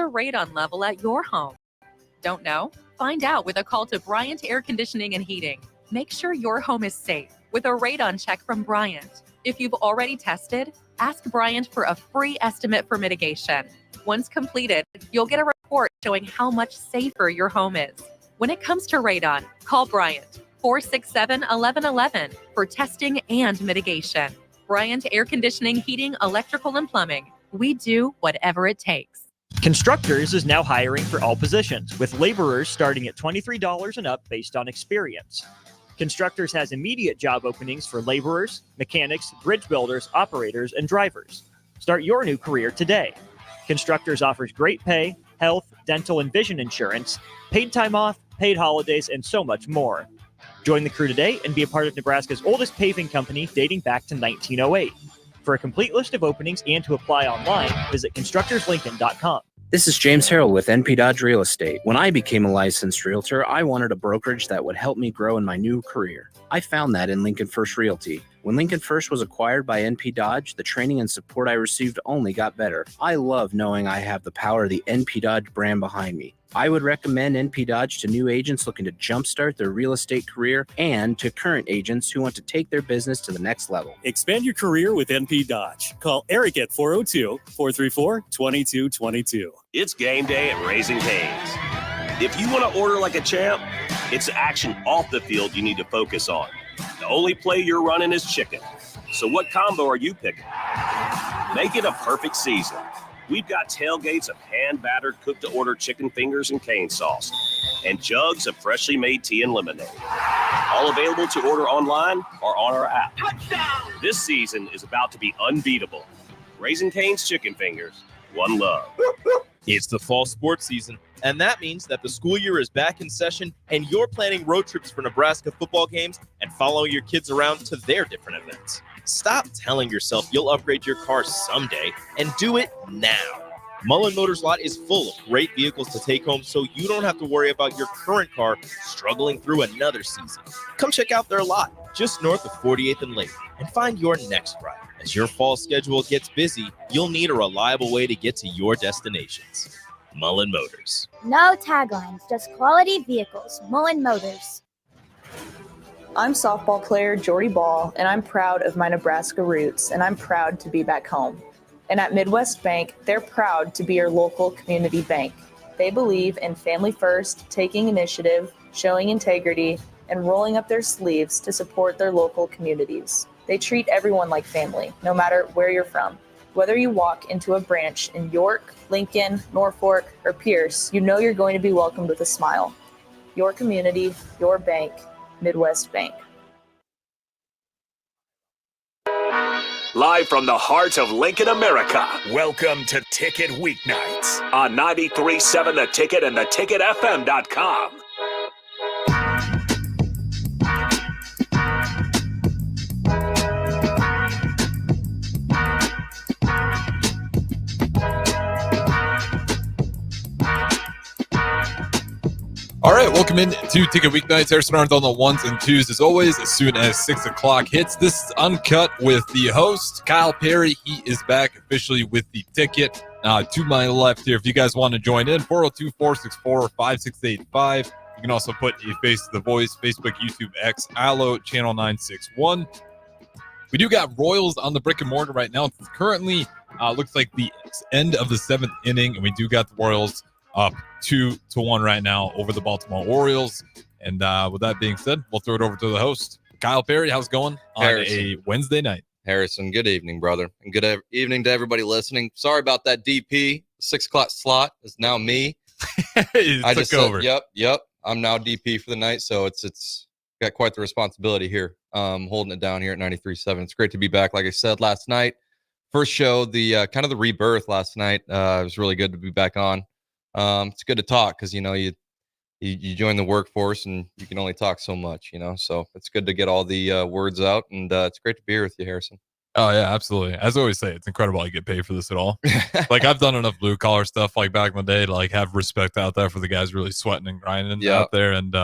the radon level at your home? Don't know? Find out with a call to Bryant Air Conditioning and Heating. Make sure your home is safe with a radon check from Bryant. If you've already tested, ask Bryant for a free estimate for mitigation. Once completed, you'll get a report showing how much safer your home is. When it comes to radon, call Bryant 467-1111 for testing and mitigation. Bryant Air Conditioning, Heating, Electrical, and Plumbing. We do whatever it takes. Constructors is now hiring for all positions, with laborers starting at $23 and up based on experience. Constructors has immediate job openings for laborers, mechanics, bridge builders, operators, and drivers. Start your new career today. Constructors offers great pay, health, dental, and vision insurance, paid time off, paid holidays, and so much more. Join the crew today and be a part of Nebraska's oldest paving company dating back to 1908. For a complete list of openings and to apply online, visit constructorslincoln.com. This is James Harrell with NP Dodge Real Estate. When I became a licensed realtor, I wanted a brokerage that would help me grow in my new career. I found that in Lincoln First Realty. When Lincoln First was acquired by NP Dodge, the training and support I received only got better. I love knowing I have the power of the NP Dodge brand behind me. I would recommend NP Dodge to new agents looking to jumpstart their real estate career and to current agents who want to take their business to the next level. Expand your career with NP Dodge. Call Eric at 402-434-2222. It's game day at Raising Cane's. If you want to order like a champ, it's action off the field you need to focus on. The only play you're running is chicken. So what combo are you picking? Make it a perfect season. We've got tailgates of hand-battered, cooked-to-order chicken fingers and cane sauce, and jugs of freshly made tea and lemonade. All available to order online or on our app. Touchdown! This season is about to be unbeatable. Raising Cane's Chicken Fingers, one love. It's the fall sports season, and that means that the school year is back in session, and you're planning road trips for Nebraska football games and following your kids around to their different events. Stop telling yourself you'll upgrade your car someday and do it now. Mullen Motors Lot is full of great vehicles to take home so you don't have to worry about your current car struggling through another season. Come check out their lot just north of 48th and Lake and find your next ride. As your fall schedule gets busy, you'll need a reliable way to get to your destinations. Mullen Motors. No taglines, just quality vehicles. Mullen Motors. I'm softball player Jordy Ball, and I'm proud of my Nebraska roots, and I'm proud to be back home. And at Midwest Bank, they're proud to be your local community bank. They believe in family first, taking initiative, showing integrity, and rolling up their sleeves to support their local communities. They treat everyone like family, no matter where you're from. Whether you walk into a branch in York, Lincoln, Norfolk, or Pierce, you know you're going to be welcomed with a smile. Your community, your bank, Midwest Bank. Live from the heart of Lincoln, America. Welcome to Ticket Weeknights on 93.7 The Ticket and theticketfm.com. All right, welcome in to Ticket Weeknights. Harrison Arns on the ones and twos, as always, as soon as 6 o'clock hits. This is Uncut with the host, Kyle Perry. He is back officially with the Ticket. To my left here, if you guys want to join in, 402-464-5685. You can also put a face to the voice, Facebook, YouTube, X, Allo, Channel 961. We do got Royals on the brick and mortar right now. It's currently looks like the end of the 7th inning, and we do got the Royals up 2-1 right now over the Baltimore Orioles. And with that being said, we'll throw it over to the host, Kyle Perry. How's it going on a Wednesday night? Harrison, good evening, brother. And good evening to everybody listening. Sorry about that DP. 6 o'clock slot is now me. I just took over. Yep. I'm now DP for the night, so it's got quite the responsibility here. Holding it down here at 93.7. It's great to be back. Like I said last night, first show, the kind of the rebirth last night. It was really good to be back on. It's good to talk because, you join the workforce and you can only talk so much, so it's good to get all the words out, and it's great to be here with you, Harrison. Oh, yeah, absolutely. As I always say, it's incredible I get paid for this at all. Like, I've done enough blue collar stuff like back in the day to have respect out there for the guys really sweating and grinding out there. And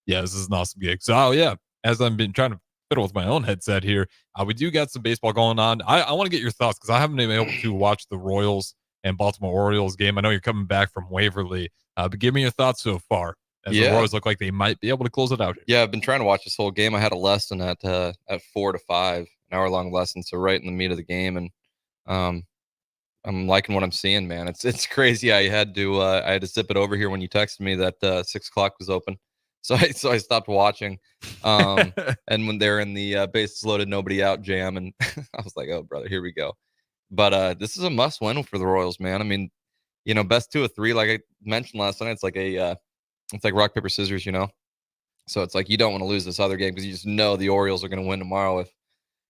this is an awesome gig. So, as I've been trying to fiddle with my own headset here, we do got some baseball going on. I want to get your thoughts because I haven't been able to watch the Royals and Baltimore Orioles game. I know you're coming back from Waverly, but give me your thoughts so far, as the Royals look like they might be able to close it out here. Yeah, I've been trying to watch this whole game. I had a lesson at 4 to 5, an hour-long lesson, so right in the meat of the game, and I'm liking what I'm seeing, man. It's crazy. I had to zip it over here when you texted me that 6 o'clock was open, so I stopped watching. And when they're in the bases loaded, nobody out jam, and I was like, oh brother, here we go. But this is a must win for the Royals, man. I mean, best 2 of 3, like I mentioned last night. It's like it's like rock paper scissors, So it's like you don't want to lose this other game because you just know the Orioles are going to win tomorrow.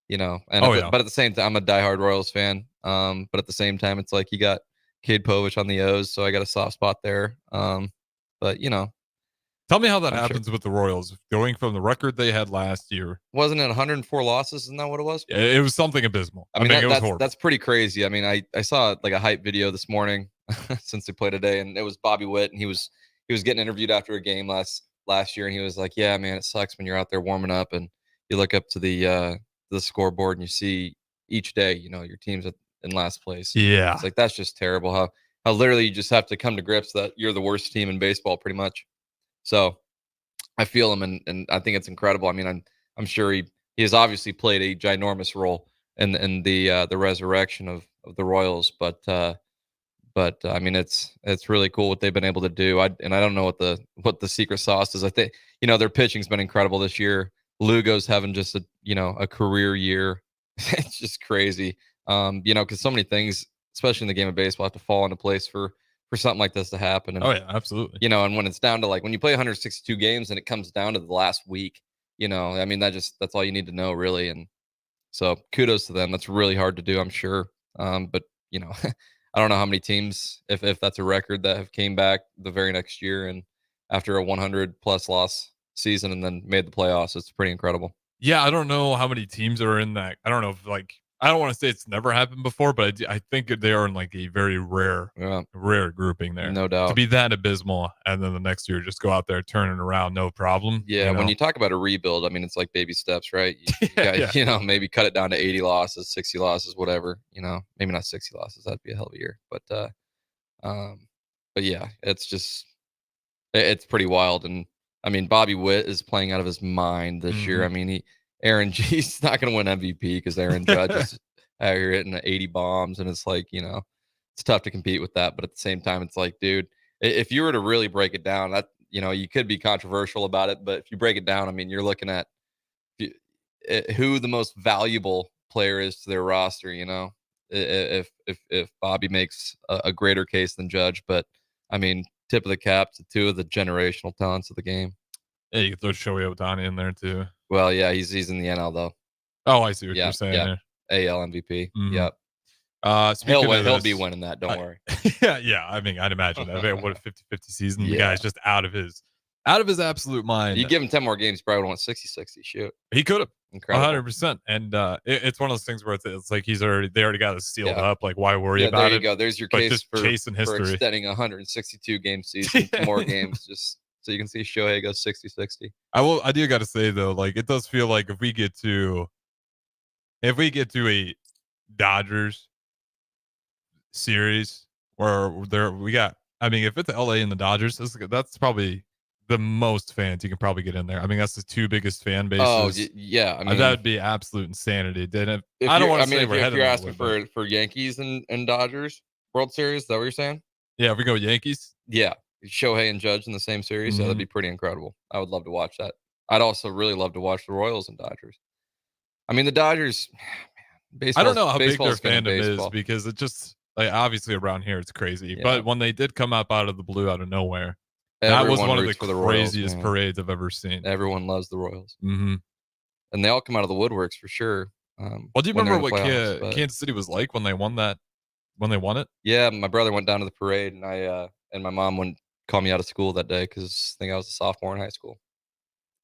But at the same time, I'm a diehard Royals fan. But at the same time, it's like you got Cade Povich on the O's, so I got a soft spot there. But tell me how that happens with the Royals going from the record they had last year. Wasn't it 104 losses? Isn't that what it was? It was something abysmal. I mean it was horrible. That's pretty crazy. I mean, I saw like a hype video this morning since they played today, and it was Bobby Witt, and he was getting interviewed after a game last year, and he was like, "Yeah, man, it sucks when you're out there warming up and you look up to the scoreboard and you see each day, your team's in last place." Yeah, it's like that's just terrible. How literally you just have to come to grips that you're the worst team in baseball, pretty much. So I feel him, and I think it's incredible. I mean, I'm sure he has obviously played a ginormous role in the resurrection of the Royals, but I mean, it's really cool what they've been able to do. I don't know what the secret sauce is. I think their pitching's been incredible this year. Lugo's having just a career year. It's just crazy, because so many things, especially in the game of baseball, have to fall into place for something like this to happen. And, oh yeah, absolutely. And when it's down to like when you play 162 games and it comes down to the last week, I mean that's all you need to know really. And so kudos to them. That's really hard to do, I'm sure. But I don't know how many teams, if that's a record, that have came back the very next year and after a 100 plus loss season and then made the playoffs. It's pretty incredible. Yeah, I don't know how many teams are in that. I don't know if I don't want to say it's never happened before, but I think they are in like a very rare grouping there. No doubt. To be that abysmal and then the next year just go out there, turn it around, no problem. Yeah, when you talk about a rebuild, I mean, it's like baby steps, right? You got, maybe cut it down to 80 losses, 60 losses, whatever. Maybe not 60 losses. That'd be a hell of a year. But yeah, it's pretty wild. And I mean, Bobby Witt is playing out of his mind this year. I mean, Aaron G's not going to win MVP because Aaron Judge is out here hitting 80 bombs, and it's like, it's tough to compete with that. But at the same time, it's like, dude, if you were to really break it down, that you could be controversial about it, but if you break it down, I mean, you're looking at who the most valuable player is to their roster. If Bobby makes a greater case than Judge, but I mean, tip of the cap to 2 of the generational talents of the game. Yeah, you can throw Shohei Ohtani in there too. Well, yeah, he's in the NL though. Oh, I see what you're saying. Yeah. AL MVP. Mm-hmm. Yep. He'll be winning that. Don't worry. Yeah. I mean, I'd imagine that. What a 50-50 season. The guy's just out of his absolute mind. You give him 10 more games, he probably would have won 60-60. Shoot. He could have. Incredible. 100%. And it's one of those things where it's like they already got it sealed up. Like, why worry about it? There you go. There's your case for extending a 162 game season, more games, just so you can see Shohei go 60-60. I do got to say though, like it does feel like if we get to a Dodgers series where if it's LA and the Dodgers, that's probably the most fans you can probably get in there. I mean, that's the 2 biggest fan bases. Oh yeah, I mean that would be absolute insanity. I don't want to say if you're asking for Yankees and Dodgers World Series, is that what you're saying? Yeah, if we go Yankees. Yeah, Shohei and Judge in the same series. Mm-hmm. Yeah, that'd be pretty incredible. I would love to watch that. I'd also really love to watch the Royals and Dodgers. I mean, the Dodgers. I don't know how big their fandom is because it just like obviously around here it's crazy. Yeah. But when they did come up out of the blue, out of nowhere, that was one of the craziest parades I've ever seen. Everyone loves the Royals, and they all come out of the woodworks for sure. Well, do you remember what Kansas City was like when they won that? When they won it? Yeah, my brother went down to the parade, and and my mom wouldn't call me out of school that day because I think I was a sophomore in high school.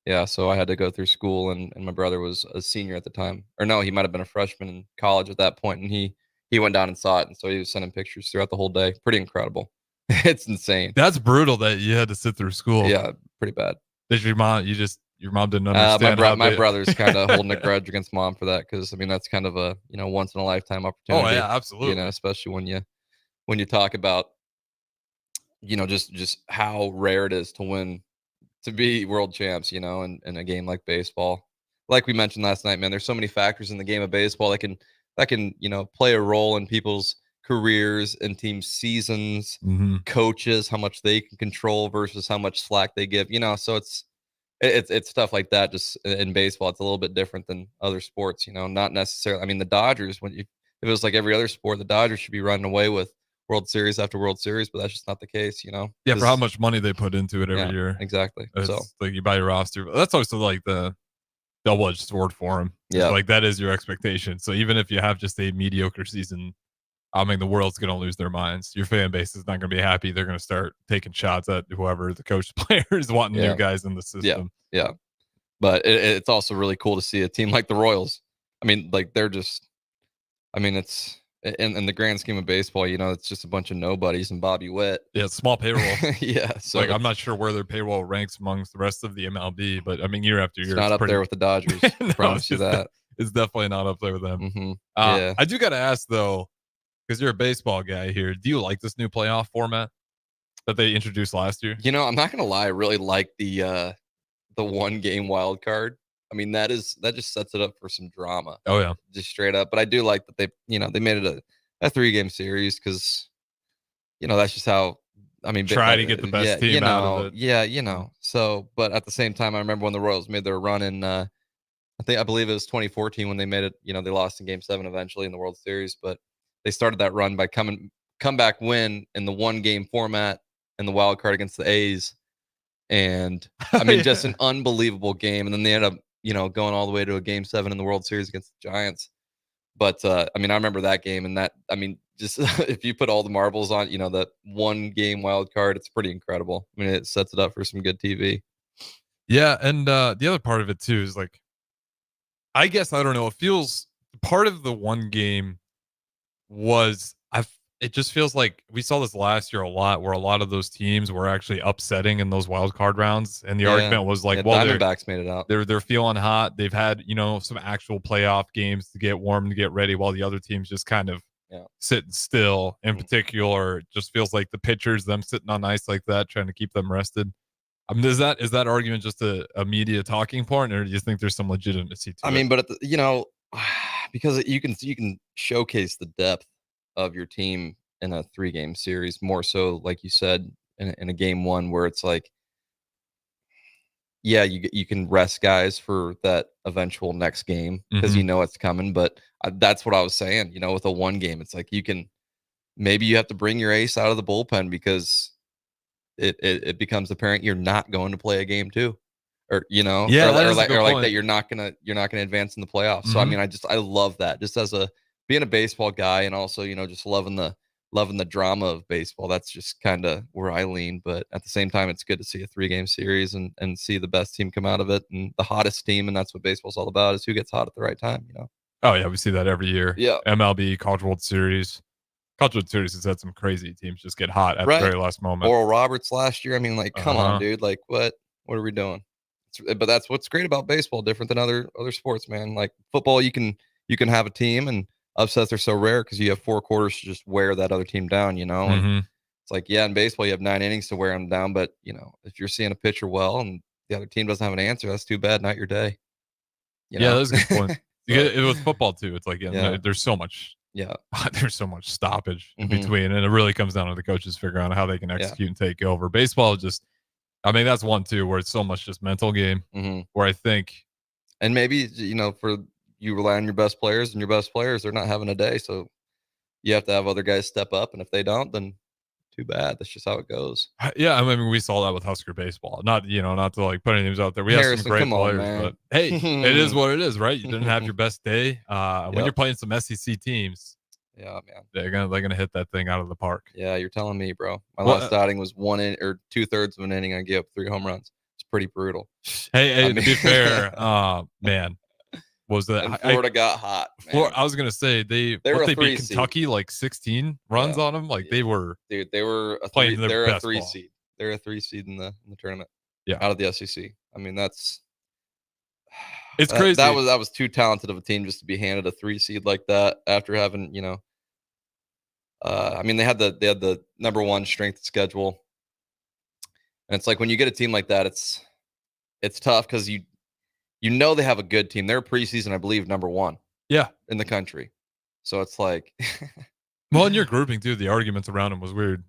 Yeah, so I had to go through school, and my brother was a senior at the time. Or no, he might have been a freshman in college at that point, and he went down and saw it, and so he was sending pictures throughout the whole day. Pretty incredible. It's insane. That's brutal that you had to sit through school. Yeah, pretty bad. Did your mom didn't understand? My brother's kind of holding a grudge against mom for that because I mean that's kind of a once in a lifetime opportunity. Oh yeah, absolutely. Especially when you when you talk about, just how rare it is to be world champs, in a game like baseball. Like we mentioned last night, man, there's so many factors in the game of baseball that can play a role in people's careers and team seasons, coaches, how much they can control versus how much slack they give. So it's stuff like that. Just in baseball, it's a little bit different than other sports. Not necessarily. I mean, the Dodgers, if it was like every other sport, the Dodgers should be running away with World Series after World Series, but that's just not the case. Yeah, for how much money they put into it every year. Exactly. It's like you buy your roster. That's also like the double-edged sword for them. Yeah, like that is your expectation. So even if you have just a mediocre season, I mean, the world's going to lose their minds. Your fan base is not going to be happy. They're going to start taking shots at whoever the coach players wanting new guys in the system. Yeah. But it's also really cool to see a team like the Royals. I mean, like it's in the grand scheme of baseball, it's just a bunch of nobodies and Bobby Witt. Yeah, small payroll. Yeah. So I'm not sure where their payroll ranks amongst the rest of the MLB, but I mean, year after year, it's not up there with the Dodgers. No, promise you that. It's definitely not up there with them. Mm-hmm. I do got to ask though, because you're a baseball guy here, do you like this new playoff format that they introduced last year? I'm not gonna lie, I really like the 1 game wild card. I mean, that just sets it up for some drama. Oh yeah, just straight up. But I do like that they made it a 3-game series because that's just how. I mean, try to get the best team out of it. Yeah, So, but at the same time, I remember when the Royals made their run in. I believe it was 2014 when they made it. They lost in Game 7 eventually in the World Series, but they started that run by comeback win in the 1-game format in the wild card against the A's. And I mean, just an unbelievable game. And then they ended up, going all the way to a Game 7 in the World Series against the Giants. But I mean, I remember that game, and just if you put all the marbles on, that 1-game wild card, it's pretty incredible. I mean, it sets it up for some good TV. Yeah, and the other part of it too is like, I guess I don't know. It feels part of the 1 game was it just feels like we saw this last year a lot, where a lot of those teams were actually upsetting in those wild card rounds, and the argument was like, well, Diamondbacks made it out. They're feeling hot. They've had some actual playoff games to get warm, to get ready, while the other teams just kind of sitting still. In particular, it just feels like the pitchers, them sitting on ice like that, trying to keep them rested. I mean, is that argument just a media talking point, or do you think there's some legitimacy to it? I mean, but because you can showcase the depth of your team in a 3-game series more so, like you said, in a Game 1 where it's like, yeah, you can rest guys for that eventual next game because it's coming. But that's what I was saying. With a 1 game, it's like maybe you have to bring your ace out of the bullpen because it becomes apparent you're not going to play a Game 2, or that you're not gonna advance in the playoffs. So I mean, I love that, just as being a baseball guy, and also just loving the drama of baseball. That's just kind of where I lean. But at the same time, it's good to see a 3-game series and see the best team come out of it, and the hottest team. And that's what baseball's all about, is who gets hot at the right time. Oh yeah, we see that every year. Yeah. MLB, College World Series. College World Series has had some crazy teams just get hot at the very last moment. Oral Roberts last year. I mean, like, come on, dude. Like, what are we doing? But that's what's great about baseball, different than other sports, man. Like football, you can have a team, and upsets are so rare because you have 4 quarters to just wear that other team down, And it's like, yeah, in baseball, you have 9 innings to wear them down. But, if you're seeing a pitcher well and the other team doesn't have an answer, that's too bad. Not your day. Yeah, that's a good point. You get it with football too. It's like, there's so much. Yeah, there's so much stoppage in between, and it really comes down to the coaches figuring out how they can execute and take over. Baseball that's one too, where it's so much just mental game. Where I think, and maybe for you rely on your best players, and your best players, they're not having a day, so you have to have other guys step up, and if they don't, then too bad. That's just how it goes. Yeah, I mean, we saw that with Husker baseball. Not to like put any names out there. We have some great players, but hey, it is what it is, right? You didn't have your best day. When you're playing some SEC teams, yeah, man, they're gonna hit that thing out of the park. Yeah, you're telling me, bro. My last outing was 1 inning or 2/3 of an inning. I gave up 3 home runs. It's pretty brutal. Hey, to be fair, man. Was that and Florida got hot? Man. I was gonna say they beat Kentucky like 16 runs on them. Like they were, dude. They were a playing their they're best a 3 ball. seed. They're a 3 seed in the tournament. Yeah, out of the SEC. I mean, it's crazy. That was too talented of a team just to be handed a 3 seed like that after having I mean, they had the number one strength schedule, and it's like when you get a team like that, it's tough because you know they have a good team. They're preseason, I believe, number one. Yeah, in the country. So it's like, well, in your grouping too, the arguments around him was weird.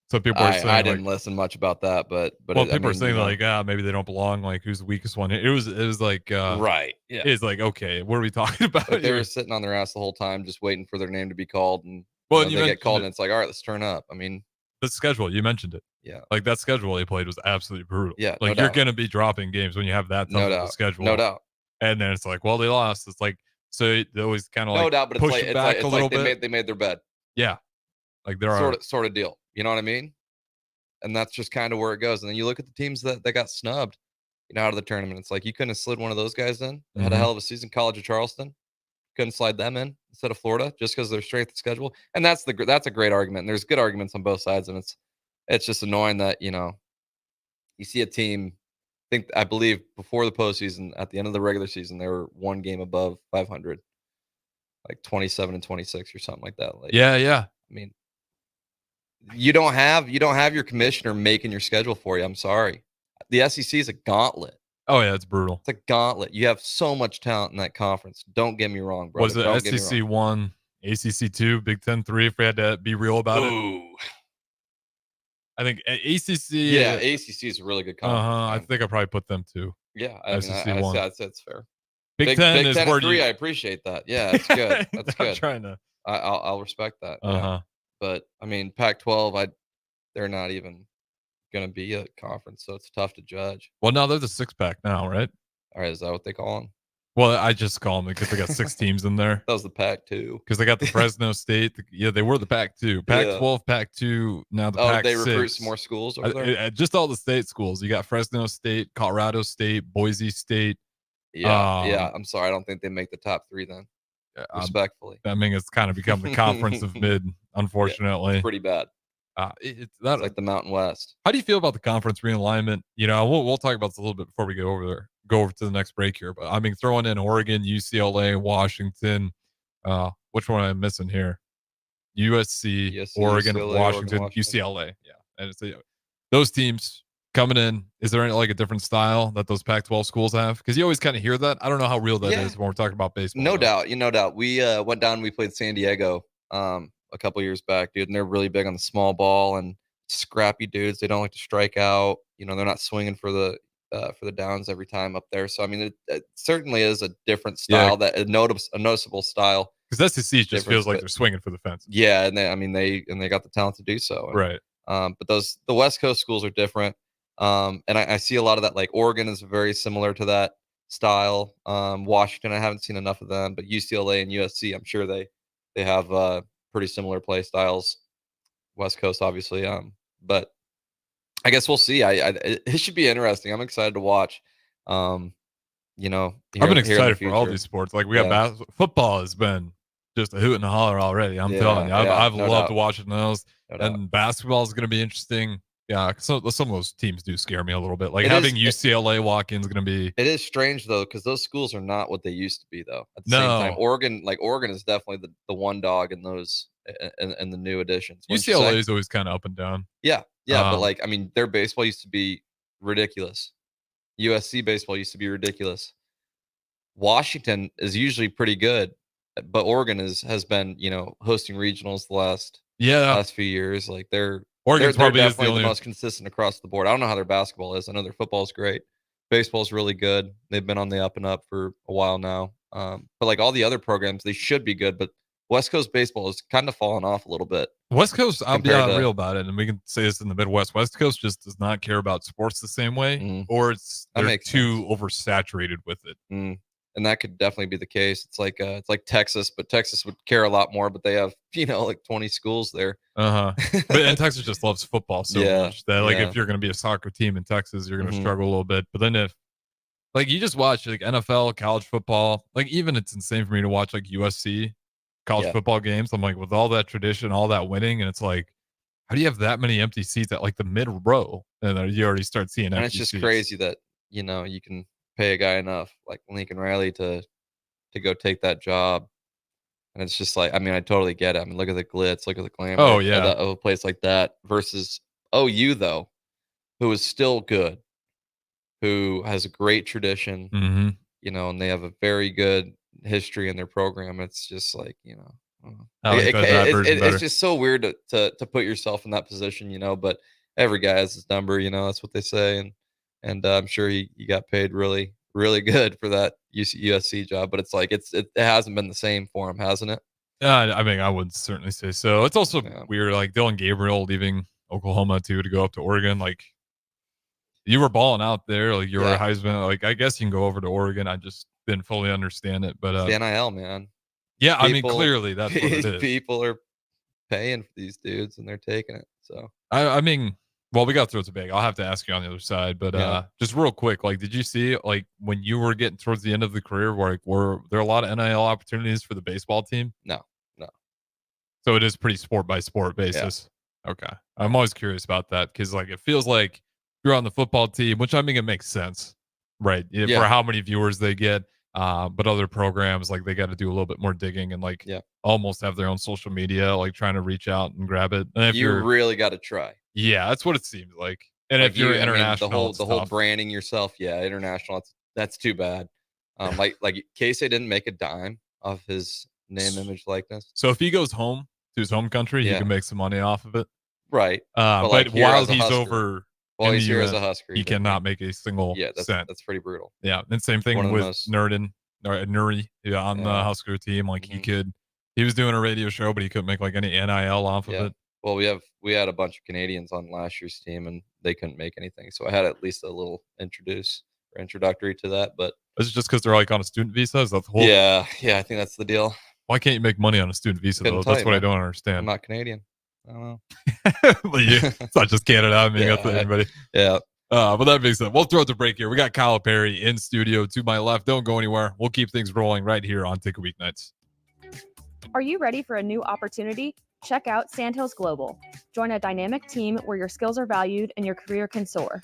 Some people are saying I didn't listen much about that, but people are saying like, maybe they don't belong. Like, who's the weakest one? It was like, right, yeah. It's like, okay, what are we talking about? Like they were sitting on their ass the whole time, just waiting for their name to be called, and well, they get called, and it's like, all right, let's turn up. I mean, the schedule, you mentioned it. Yeah, like that schedule they played was absolutely brutal. Yeah, like you're gonna be dropping games when you have that tough of a schedule, no doubt. And then it's like, well, they lost. It's like, so they always kind of no doubt, but push it back a little bit. They made their bed. Yeah, like there are sort of deal. You know what I mean? And that's just kind of where it goes. And then you look at the teams that got snubbed, out of the tournament. It's like you couldn't have slid one of those guys in. They had a hell of a season. College of Charleston, couldn't slide them in instead of Florida just because of their strength of schedule. And that's a great argument. And there's good arguments on both sides. And it's just annoying that you see a team. I believe before the postseason, at the end of the regular season, they were one game above 500, like 27-26 or something like that. Like, yeah. I mean, you don't have your commissioner making your schedule for you. I'm sorry. The SEC is a gauntlet. Oh yeah, it's brutal. It's a gauntlet. You have so much talent in that conference. Don't get me wrong, bro. Was it SEC 1, ACC 2, Big Ten 3? If we had to be real about it. I think ACC. Yeah, ACC is a really good conference. I think I probably put them 2. Yeah, I mean, 1. I'd say it's fair. Big Ten is where 3. I appreciate that. Yeah, it's good. That's good. I'm trying to. I'll respect that. Yeah. But I mean, Pac-12, they're not even going to be a conference, so it's tough to judge. Well, now they're the 6-pack now, right? All right, is that what they call them? Well, I just call them because they got 6 teams in there. That was the Pac-2. Because they got the Fresno State. They were the Pac-2. Pac-12, Pac-2. Now the Pac-6. They recruit some more schools over there? Just all the state schools. You got Fresno State, Colorado State, Boise State. Yeah. I'm sorry. I don't think they make the top 3 then. Respectfully. I mean, it's kind of become the conference of mid, unfortunately. It's pretty bad. It's like the Mountain West. How do you feel about the conference realignment? We'll talk about this a little bit before we go over to the next break here. But I mean, throwing in Oregon, UCLA, Washington. Which one am I missing here? USC, Oregon, UCLA, Washington, UCLA. Yeah, and it's those teams coming in. Is there any a different style that those Pac-12 schools have? Because you always kind of hear that. I don't know how real that is when we're talking about baseball. No doubt. We went down. We played San Diego a couple years back, dude, and they're really big on the small ball and scrappy dudes. They don't like to strike out. They're not swinging for the downs every time up there. So I mean, it certainly is a different style, that a noticeable style. Because SEC just feels like they're swinging for the fence. Yeah, and they got the talent to do so. Right. But the West Coast schools are different. And I see a lot of that. Like Oregon is very similar to that style. Washington, I haven't seen enough of them, but UCLA and USC, I'm sure they have pretty similar play styles. West Coast, obviously. But I guess we'll see. It should be interesting. I'm excited to watch. I've been excited for all these sports. Like we got football has been just a hoot and a holler already. I'm telling you, I've loved watching those. And basketball is going to be interesting. Yeah, some of those teams do scare me a little bit. Like having UCLA walk in is going to be. It is strange though, because those schools are not what they used to be though. At the same time, Oregon is definitely the one dog in those and the new additions. UCLA is always kind of up and down. Yeah, but their baseball used to be ridiculous. USC baseball used to be ridiculous. Washington is usually pretty good, but Oregon has been hosting regionals the last few years. Like Oregon's probably definitely the most consistent across the board. I don't know how their basketball is. I know their football is great. Baseball's really good. They've been on the up and up for a while now. But like all the other programs, they should be good. But West Coast baseball has kind of fallen off a little bit. West Coast, I'll be real about it, and we can say this in the Midwest. West Coast just does not care about sports the same way, or they're too oversaturated with it. And that could definitely be the case. It's like Texas, but Texas would care a lot more. But they have like 20 schools there. But and Texas just loves football so much that if you're going to be a soccer team in Texas, you're going to struggle a little bit. But then if you just watch NFL, college football, even it's insane for me to watch USC college football games. I'm like, with all that tradition, all that winning, and it's like, how do you have that many empty seats at the mid row? And you already start seeing empty seats. And it's just crazy that you can pay a guy enough like Lincoln Riley to go take that job. And it's just like, I mean, I totally get it. I mean, look at the glitz, look at the glamour Oh, yeah. of a place like that versus OU, though, who is still good, who has a great tradition, Mm-hmm. you know, and they have a very good history in their program. It's just like, you know, I like that version better. it's just so weird to put yourself in that position, you know, but every guy has his number, you know, that's what they say. And I'm sure he got paid really, really good for that USC job, but it's like, it hasn't been the same for him, hasn't it? I mean, I would certainly say so. It's also weird, like Dylan Gabriel leaving Oklahoma too to go up to Oregon. Like, you were balling out there, like you were a Heisman. Like, I guess you can go over to Oregon. I just didn't fully understand it, but it's the NIL, man. Yeah, I mean, clearly that's what it is. People are paying for these dudes, and they're taking it. So I mean, well, we got to throw it to big. I'll have to ask you on the other side, but just real quick, like, did you see like when you were getting towards the end of the career, were there a lot of NIL opportunities for the baseball team? No. So it is pretty sport by sport basis. Yeah. Okay, I'm always curious about that because like it feels like you're on the football team, which I mean it makes sense, right? For how many viewers they get. But other programs, like they got to do a little bit more digging and like almost have their own social media, like trying to reach out and grab it. And if you really got to try. Yeah, that's what it seems like. And like if you're international, I mean, the whole branding yourself, international, that's too bad. Like Casey didn't make a dime off his name, image, likeness. So if he goes home to his home country, he can make some money off of it. Right. But like while he's over. Well, he's here as a Husker. He cannot make a single cent. That's pretty brutal. Yeah, and same thing with Nuri on the Husker team. Like he was doing a radio show, but he couldn't make like any NIL off of it. Well, we had a bunch of Canadians on last year's team, and they couldn't make anything. So I had at least a little introductory to that. But is it just because they're like on a student visa? Is that the whole? Yeah, I think that's the deal. Why can't you make money on a student visa though? That's what I don't understand. I'm not Canadian. I don't know. It's not just Canada. I mean, that's anybody. Yeah. But that being said, we'll throw it to break here. We got Kyle Perry in studio to my left. Don't go anywhere. We'll keep things rolling right here on Take a Weeknights. Are you ready for a new opportunity? Check out Sandhills Global. Join a dynamic team where your skills are valued and your career can soar.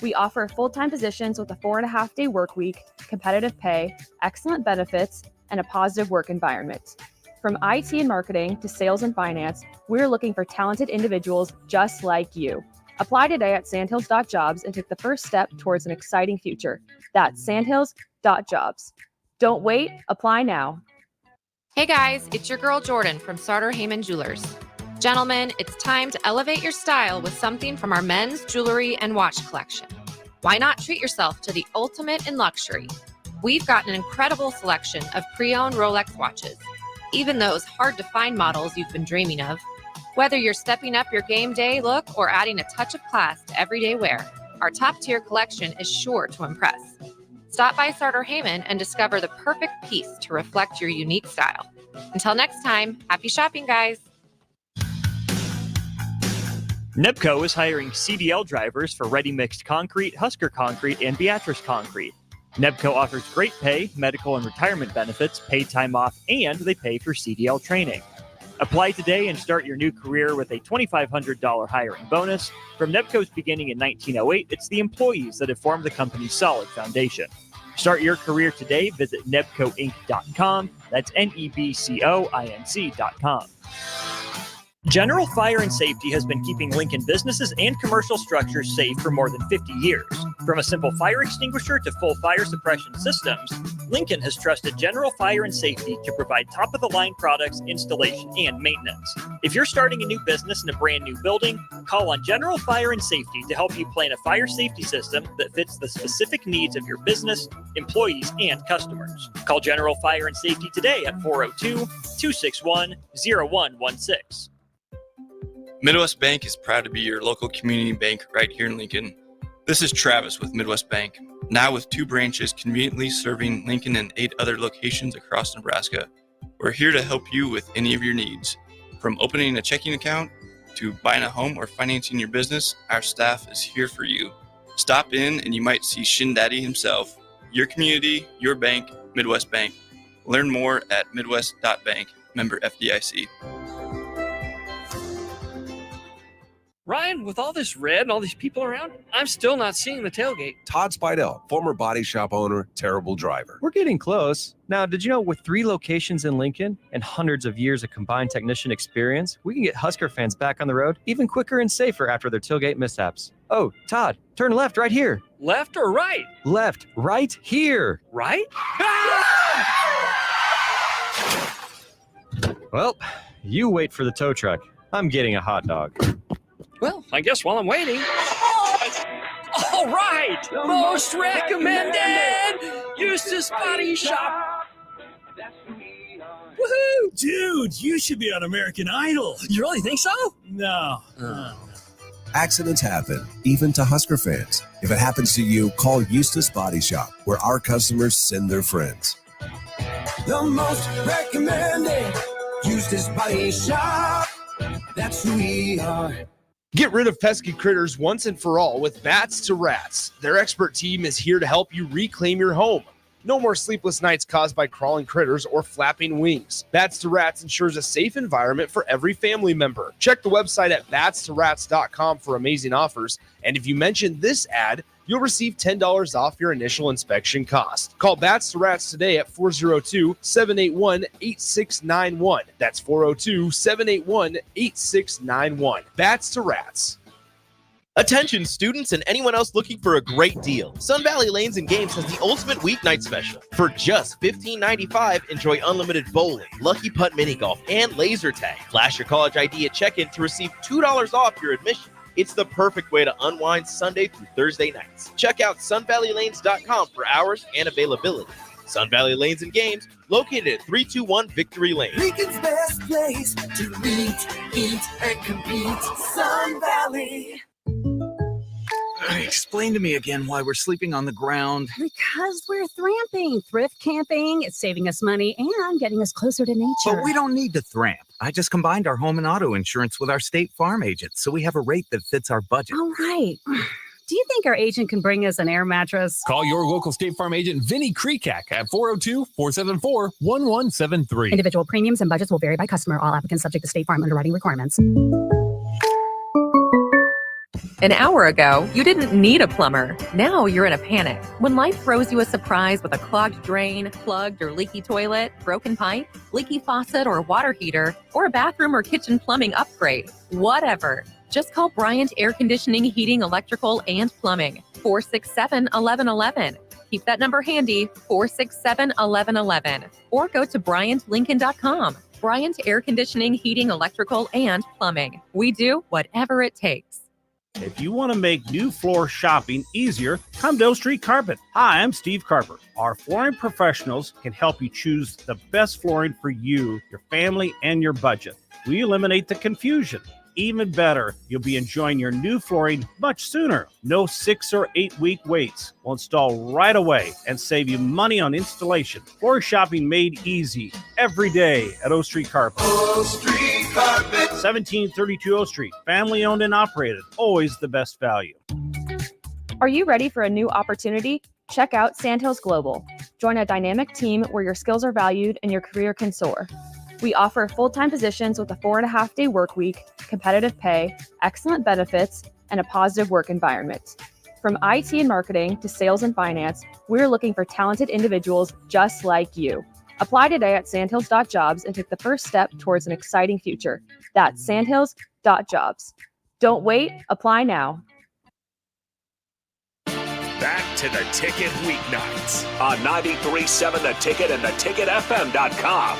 We offer full-time positions with a 4.5-day work week, competitive pay, excellent benefits, and a positive work environment. From IT and marketing to sales and finance, we're looking for talented individuals just like you. Apply today at sandhills.jobs and take the first step towards an exciting future. That's sandhills.jobs. Don't wait, apply now. Hey guys, it's your girl Jordan from Sartor Heyman Jewelers. Gentlemen, it's time to elevate your style with something from our men's jewelry and watch collection. Why not treat yourself to the ultimate in luxury? We've got an incredible selection of pre-owned Rolex watches, even those hard-to-find models you've been dreaming of. Whether you're stepping up your game day look or adding a touch of class to everyday wear, our top-tier collection is sure to impress. Stop by Sartor Heyman and discover the perfect piece to reflect your unique style. Until next time, happy shopping, guys. Nebco is hiring CDL drivers for ready-mixed concrete, Husker Concrete, and Beatrice Concrete. Nebco offers great pay, medical and retirement benefits, paid time off, and they pay for CDL training. Apply today and start your new career with a $2,500 hiring bonus. From Nebco's beginning in 1908, it's the employees that have formed the company's solid foundation. Start your career today. Visit nebcoinc.com. That's NEBCOINC.com. General Fire and Safety has been keeping Lincoln businesses and commercial structures safe for more than 50 years. From a simple fire extinguisher to full fire suppression systems, Lincoln has trusted General Fire and Safety to provide top-of-the-line products, installation, and maintenance. If you're starting a new business in a brand new building, call on General Fire and Safety to help you plan a fire safety system that fits the specific needs of your business, employees, and customers. Call General Fire and Safety today at 402-261-0116. Midwest Bank is proud to be your local community bank right here in Lincoln. This is Travis with Midwest Bank, now with 2 branches conveniently serving Lincoln and 8 other locations across Nebraska. We're here to help you with any of your needs. From opening a checking account to buying a home or financing your business, our staff is here for you. Stop in and you might see Shin Daddy himself. Your community, your bank, Midwest Bank. Learn more at midwest.bank, member FDIC. Ryan, with all this red and all these people around, I'm still not seeing the tailgate. Todd Spidell, former body shop owner, terrible driver. We're getting close. Now, did you know with 3 locations in Lincoln and hundreds of years of combined technician experience, we can get Husker fans back on the road even quicker and safer after their tailgate mishaps? Oh, Todd, turn left right here. Left or right? Left, right here. Right? Well, you wait for the tow truck. I'm getting a hot dog. Well, I guess while I'm waiting. All right! Most recommended! Eustace Body Shop! Woohoo! Dude, you should be on American Idol. You really think so? No. Accidents happen, even to Husker fans. If it happens to you, call Eustace Body Shop, where our customers send their friends. The most recommended Eustace Body Shop. That's who we are. Get rid of pesky critters once and for all with Bats to Rats. Their expert team is here to help you reclaim your home. No more sleepless nights caused by crawling critters or flapping wings. Bats to Rats ensures a safe environment for every family member. Check the website at batstorats.com for amazing offers. And if you mention this ad, you'll receive $10 off your initial inspection cost. Call Bats to Rats today at 402-781-8691. That's 402-781-8691. Bats to Rats. Attention students and anyone else looking for a great deal. Sun Valley Lanes and Games has the ultimate weeknight special. For just $15.95, enjoy unlimited bowling, lucky putt mini golf, and laser tag. Flash your college ID at check-in to receive $2 off your admission. It's the perfect way to unwind Sunday through Thursday nights. Check out sunvalleylanes.com for hours and availability. Sun Valley Lanes and Games, located at 321 Victory Lane. Lincoln's best place to meet, eat, and compete. Sun Valley. Explain to me again why we're sleeping on the ground. Because we're thramping, thrift camping. It's saving us money and getting us closer to nature. But we don't need to thramp. I just combined our home and auto insurance with our State Farm agent, so we have a rate that fits our budget. All right. Do you think our agent can bring us an air mattress? Call your local State Farm agent, Vinny Krekak, at 402-474-1173. Individual premiums and budgets will vary by customer. All applicants subject to State Farm underwriting requirements. An hour ago, you didn't need a plumber. Now you're in a panic. When life throws you a surprise with a clogged drain, plugged or leaky toilet, broken pipe, leaky faucet or water heater, or a bathroom or kitchen plumbing upgrade, whatever. Just call Bryant Air Conditioning, Heating, Electrical, and Plumbing. 467-1111. Keep that number handy, 467-1111. Or go to BryantLincoln.com. Bryant Air Conditioning, Heating, Electrical, and Plumbing. We do whatever it takes. If you want to make new floor shopping easier, come to O Street Carpet. Hi, I'm Steve Carper. Our flooring professionals can help you choose the best flooring for you, your family, and your budget. We eliminate the confusion. Even better, you'll be enjoying your new flooring much sooner. No 6 or 8 week waits. We'll install right away and save you money on installation. Floor shopping made easy every day at O Street Carpet. O Street Carpet. 1732 O Street. Family owned and operated. Always the best value. Are you ready for a new opportunity? Check out Sandhills Global. Join a dynamic team where your skills are valued and your career can soar. We offer full-time positions with a 4.5-day work week, competitive pay, excellent benefits, and a positive work environment. From IT and marketing to sales and finance, we're looking for talented individuals just like you. Apply today at sandhills.jobs and take the first step towards an exciting future. That's sandhills.jobs. Don't wait, apply now. Back to the Ticket weeknights on 93.7 The Ticket and theticketfm.com.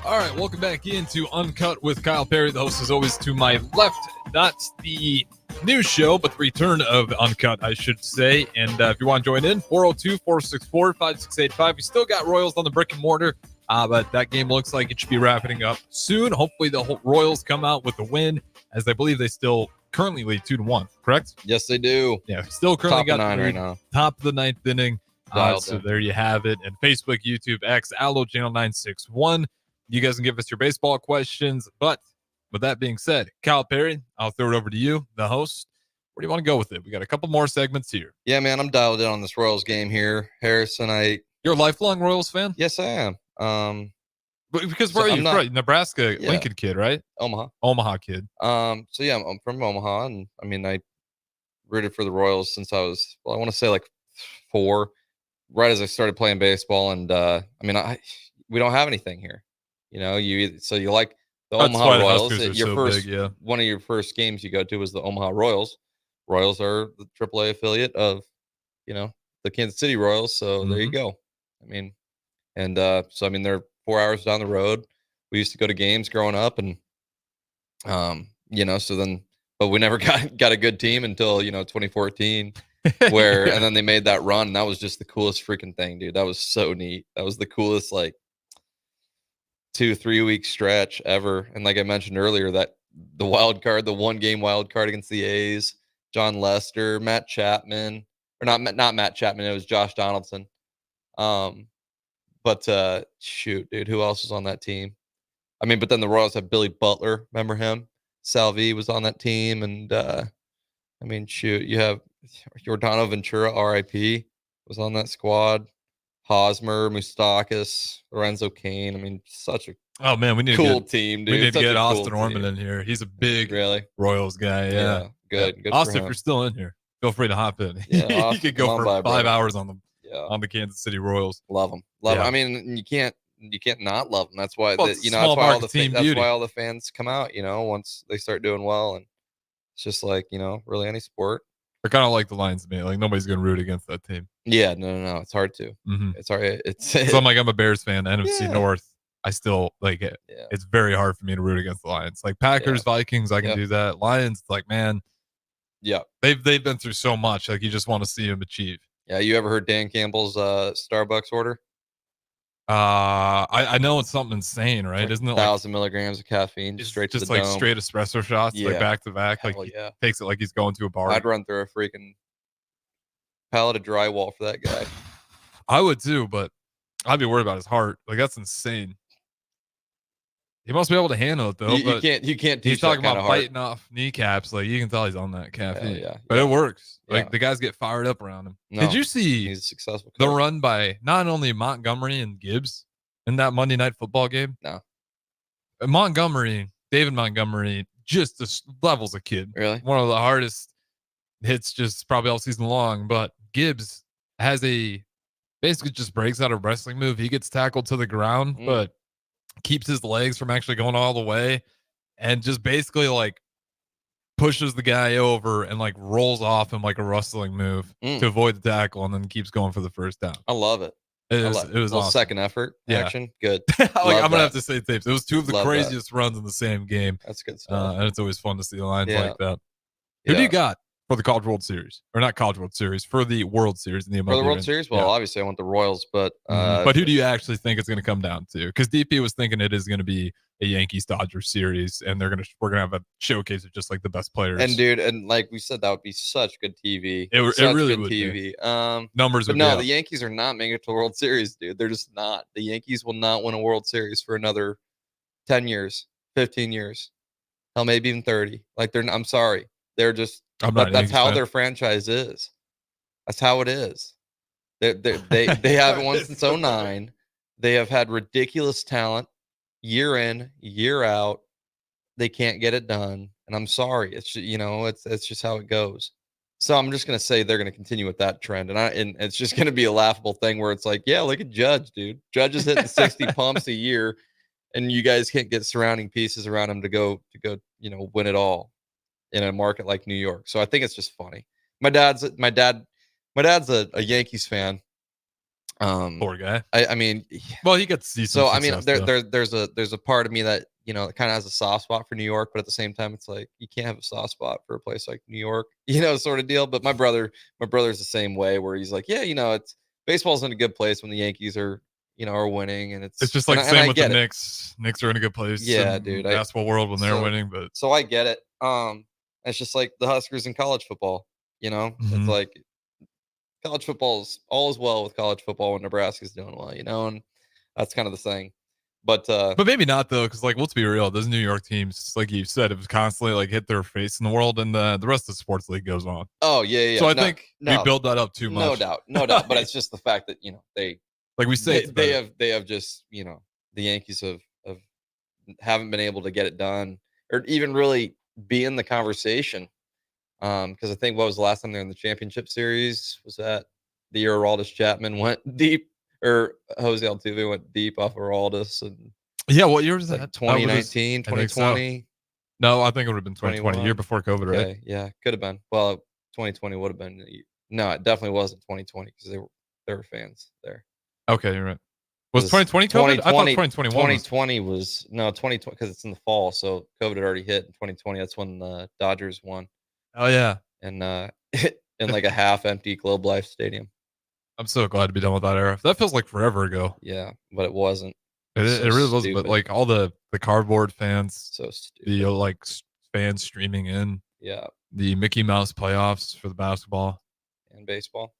All right, welcome back into Uncut with Kyle Perry. The host is always to my left. Not the new show, but the return of Uncut, I should say. And if you want to join in, 402-464-5685. We still got Royals on the brick and mortar, but that game looks like it should be wrapping up soon. Hopefully the Royals come out with a win, as I believe they still currently lead 2-1, correct? Yes, they do. Yeah, still currently Top got of 9 right now. Top of the 9th inning. So in. there you have it. And Facebook, YouTube, X, Allo, Channel 961. You guys can give us your baseball questions. But with that being said, Kyle Perry, I'll throw it over to you, the host. Where do you want to go with it? We got a couple more segments here. Yeah, man, I'm dialed in on this Royals game here. Harrison, I You're a lifelong Royals fan? Yes, I am. Because so where are I'm you not- from? Nebraska, Yeah. Lincoln kid, right? Omaha kid. So yeah, I'm from Omaha, and I mean, I rooted for the Royals since I was, well, I want to say like 4, right as I started playing baseball. And I mean, we don't have anything here, you know. You like the That's Omaha why the Royals. Huskers are Your so first, big, yeah. one of your first games you go to was the Omaha Royals. Royals are the AAA affiliate of, you know, the Kansas City Royals. So there you go. I mean, and so I mean, they're 4 hours down the road. We used to go to games growing up, and you know, so then, but we never got a good team until, you know, 2014, where and then they made that run, and that was just the coolest freaking thing, dude. That was so neat. That was the coolest, like, 2-3 week stretch ever. And like I mentioned earlier, that the wild card, the 1-game wild card against the A's, John Lester, Matt Chapman, or not Matt Chapman, it was Josh Donaldson. But shoot, dude, who else was on that team? I mean, but then the Royals have Billy Butler. Remember him? Salvi was on that team. And I mean, shoot, you have Giordano Ventura, RIP, was on that squad. Hosmer, Moustakis, Lorenzo Kane. I mean, such a Oh man, we need cool to get, team, dude. We need to Such get a Austin cool Orman team. in here. He's a big Really Royals guy. Yeah, good. Yeah. Good for Austin, if him. you're still in here, feel free to hop in. Yeah, you Austin, could go come for on by, 5 brother. hours on Yeah. the Kansas City Royals. Love them. Love 'em. Yeah. I mean, you can't not love them. That's why Well, that's it's small why all market the team that's beauty. why all the fans come out. You know, once they start doing well, and it's just like, you know, really any sport. They're kind of like the Lions to me. Like nobody's gonna root against that team. Yeah, no. It's hard to. Mhm. It's hard. So I'm a Bears fan. NFC Yeah. North. I still like it. Yeah. It's very hard for me to root against the Lions. Like Packers, Vikings, I can do that. Lions, it's like, man, Yeah. they've been through so much. Like you just want to see them achieve. Yeah. You ever heard Dan Campbell's Starbucks order? I know it's something insane, right? Like Isn't it 1,000 milligrams of caffeine straight to just the like dome? straight espresso shots, like Yeah. back to back? Like Hell he yeah. takes it like he's going to a bar. I'd run through a freaking pallet of drywall for that guy. I would too, but I'd be worried about his heart. Like that's insane. He must be able to handle it though. You but can't teach he's talking that kind about of heart. biting off kneecaps. Like you can tell he's on that caffeine. yeah, But it works. Yeah. Like the guys get fired up around him. No, Did you see he's a successful the coach. run by not only Montgomery and Gibbs in that Monday night football game? No. David Montgomery, just the levels a kid. Really? One of the hardest hits just probably all season long. But Gibbs has basically just breaks out a wrestling move. He gets tackled to the ground, but keeps his legs from actually going all the way and just basically like pushes the guy over and like rolls off him like a wrestling move to avoid the tackle and then keeps going for the first down. I love it. It I was love awesome. second effort action. Good. Like, Love I'm gonna that. have to say tapes. It was two of the Love that. craziest runs in the same game. That's good stuff. And it's always fun to see the lines Yeah. like that. Who do Yeah. you got for the College World Series? Or not College World Series, for the World Series in the MLB? For the World event? Series, well, Yeah. obviously I want the Royals, but But who do you actually think it's going to come down to? Because DP was thinking it is going to be a Yankees Dodgers series, and we're gonna have a showcase of just like the best players. and dude, and like we said, that would be such good TV. It Such really good would be. TV. Numbers but would no, be the up. Yankees are not making it to the World Series, dude. They're just not. The Yankees will not win a World Series for another 10 years, 15 years, hell, maybe even 30. Like I'm sorry, they're just. I'm not a That's Yankees how fan. their franchise is. That's how it is. They haven't won since 09. They have had ridiculous talent year in, year out. They can't get it done, and I'm sorry. It's it's just how it goes. So I'm just gonna say they're gonna continue with that trend, and it's just gonna be a laughable thing where it's like, yeah, look at Judge, dude. Judge is hitting 60 pumps a year, and you guys can't get surrounding pieces around him to go win it all in a market like New York. So I think it's just funny. My dad's a Yankees fan. Poor guy. I mean, well, he gets to see some so I mean, success, though. there's a part of me that kind of has a soft spot for New York, but at the same time, it's like you can't have a soft spot for a place like New York, sort of deal. But my brother's the same way, where he's like, yeah, it's baseball's in a good place when the Yankees are winning, and it's just like and same I with the get it. Knicks. Knicks are in a good place. Yeah, in dude. the basketball world when they're winning, but so I get it. It's just like the Huskers in college football. Mhm. It's like college football is all is well with college football when Nebraska's doing well, and that's kind of the thing. But maybe not though, because like let's be real, those New York teams, like you said, it was constantly like hit their face in the world, and the rest of the sports league goes on. oh yeah. So I think we build that up too much. No doubt. But it's just the fact that they Like we say, they have just, the Yankees haven't been able to get it done or even really be in the conversation. Because I think what was the last time they were in the championship series? Was that the year Aroldis Chapman went deep, or Jose Altuve went deep off Aroldis? And yeah, what year was that? 2019, 2020? No, I think it would have been 2020, year before COVID, okay, right? Yeah, could have been. Well, 2020 would have been. No, it definitely wasn't 2020 because there were fans there. Okay, you're right. Was 2020 COVID? I thought 2021 2020 was no 2020 because it's in the fall, so COVID had already hit in 2020. That's when the Dodgers won. Oh yeah, and in like a half-empty Globe Life Stadium. I'm so glad to be done with that era. That feels like forever ago. Yeah, but it wasn't. It really wasn't. But like all the cardboard fans, so stupid. The fans streaming in. Yeah. The Mickey Mouse playoffs for the basketball and baseball.